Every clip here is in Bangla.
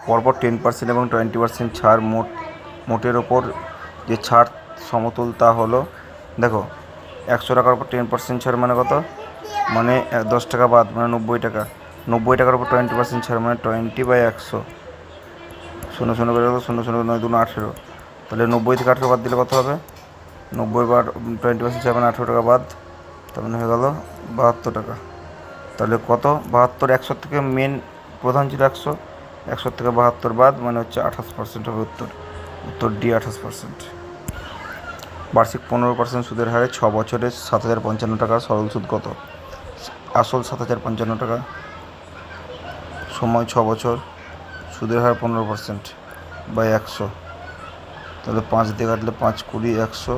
পরপর 10% এবং 20% ছাড় মোটের ওপর যে ছাড় সমতুল তা হলো, দেখো 100 টাকার উপর 10% ছাড় মানে কত, মানে 10 টাকা বাদ মানে 90 টাকা। 90 টাকার উপর 20% ছাড় মানে 20/100, 0 বেড়ে গেলো, 0 9 2 18। তাহলে 90 থেকে 18 বাদ দিলে কত হবে, 90 বার 20% ছাড় মানে 18 টাকা বাদ, তার মানে হয়ে গেলো 72 টাকা। তাহলে কত, 72, 100 থেকে মেন প্রধান ছিল 100, 100 থেকে 72 বাদ মানে হচ্ছে 28% হবে উত্তর ডি 28%। বার্ষিক 15% সুদের হারে 6 বছরে 7,055 টাকা, সরল সুদ কত? আসল 7,055 টাকা, সময় 6 বছর, সুদের হার 15% বাই 100। তাহলে 5 দিয়ে কাটলে 5 20 100,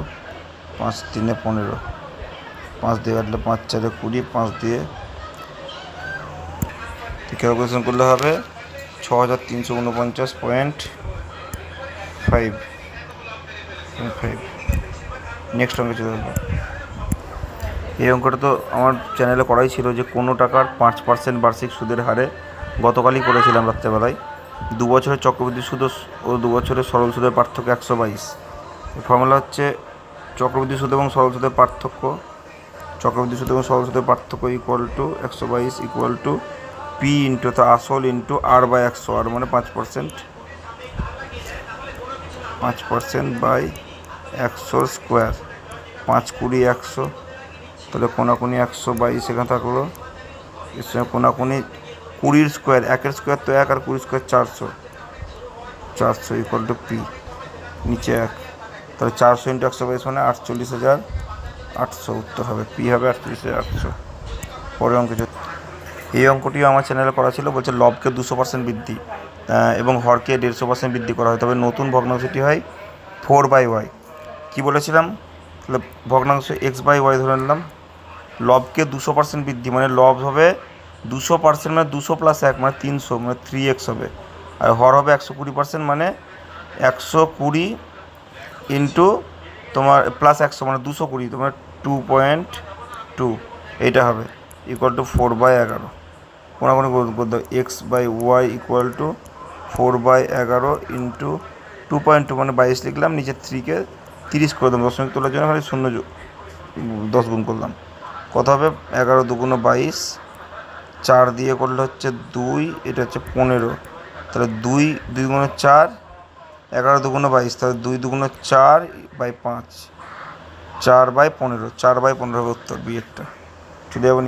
5 3 15, 5 দিয়ে কাটলে 5 4 20, 5 দিয়ে ক্যালকুলেশন করলে হবে 6,349.5। নেক্সট অঙ্কে চলে যাবো। এই অঙ্কটা তো আমার চ্যানেলে করাই ছিল, যে কোনো টাকার 5% বার্ষিক সুদের হারে, গতকালই করেছিলাম রাত্রেবেলায়। 2 বছরের চক্রবৃদ্ধি সুদ ও 2 বছরের সরল সুদের পার্থক্য 122। ফর্মুলা হচ্ছে চক্রবৃদ্ধি সুদ এবং সরল সুদের পার্থক্য, চক্রবৃদ্ধি সুদ এবং সরল সুদের পার্থক্য equal to 122 equal to P into তো আসল ইন্টু r/100, আর মানে 5%, 5% বাই 100 স্কোয়ার, 5 20 100। তাহলে কোনাকুনি 122 এখানে থাকলো, এর সঙ্গে কোনাকুনি 20 স্কোয়ার, 1 স্কোয়ার তো 1 আর 20 স্কোয়ার 400, 400 ইকুয়াল টু পি, নিচে 1। তাহলে 400 ইন্টু 122 মানে 48,800 উত্তর হবে, পি হবে 48,800। পরের অঙ্কে এই অঙ্কটিও আমার চ্যানেলে করা ছিল। বলছে লবকে 200% বৃদ্ধি এবং হরকে 150% বৃদ্ধি করা হয়, তবে নতুন ভগ্নাংশটি হয় 4/y। কী বলেছিলাম, তাহলে ভগ্নাংশ x/y ধরে নিলাম। লবকে 200% বৃদ্ধি মানে লব হবে 200%, মানে 200 + 1 মানে 300, মানে 3x হবে। আর হর হবে 120% মানে 120 ইন্টু তোমার প্লাস 100 মানে 220, তোমার 2.2 এইটা হবে ইকুয়াল টু 4/11। কোনাকুনি করে দাও, x/y ইকুয়াল টু 4/11 ইন্টু 2.2 মানে 22 লিখলাম, নিচে 3কে 30 করে দিলাম, দশমিক তোলার জন্য খালি 0 10 গুণ করলাম, কত হবে 11 2 22, 4 দিয়ে করলে হচ্ছে 2, এটা হচ্ছে 15। তাহলে 2 2 গুণে 4, 11 2 22, তাহলে 2 2 4/5, 4/15, 4/15 হবে উত্তর বি এরটা। চলে যাবো।